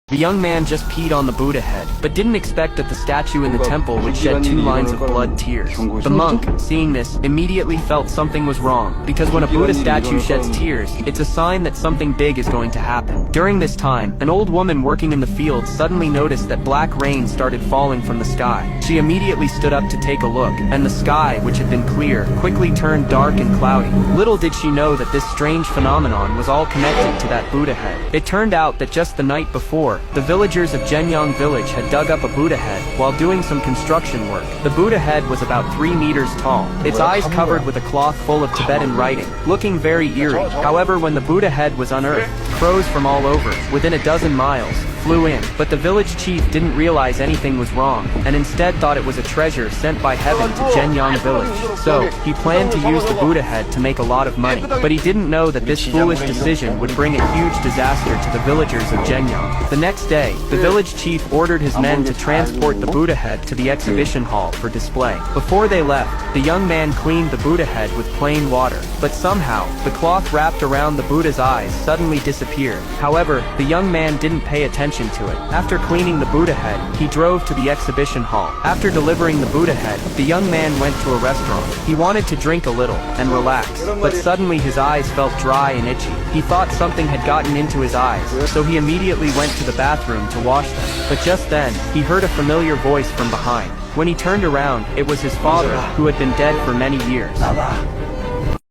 The young man just peed on the Buddha head, but didn't expect that the statue in the temple would shed 2 lines of blood tears. The monk, seeing this, immediately felt something was wrong, because when a Buddha statue sheds tears, it's a sign that something big is going to happen. During this time, an old woman working in the field suddenly noticed that black rain started falling from the sky. She immediately stood up to take a look, and the sky, which had been clear, quickly turned dark and cloudy. Little did she know that this strange phenomenon was all connected to that Buddha head. It turned out that just the night before, the villagers of Jenyang village had dug up a Buddha head while doing some construction work. The Buddha head was about 3 meters tall, its eyes covered with a cloth full of Tibetan writing, looking very eerie. However, when the Buddha head was unearthed, crows from all over, within a dozen miles, flew in, but the village chief didn't realize anything was wrong, and instead thought it was a treasure sent by heaven to Jenyang village. So, he planned to use the Buddha head to make a lot of money, but he didn't know that this foolish decision would bring a huge disaster to the villagers of Jenyang. The next day, the village chief ordered his men to transport the Buddha head to the exhibition hall for display. Before they left, the young man cleaned the Buddha head with plain water, but somehow, the cloth wrapped around the Buddha's eyes suddenly disappeared. However, the young man didn't pay attention to it. After cleaning the Buddha head, he drove to the exhibition hall. After delivering the Buddha head, the young man went to a restaurant. He wanted to drink a little and relax, but suddenly his eyes felt dry and itchy. He thought something had gotten into his eyes, so he immediately went to the bathroom to wash them. But just then, he heard a familiar voice from behind. When he turned around, it was his father, who had been dead for many years.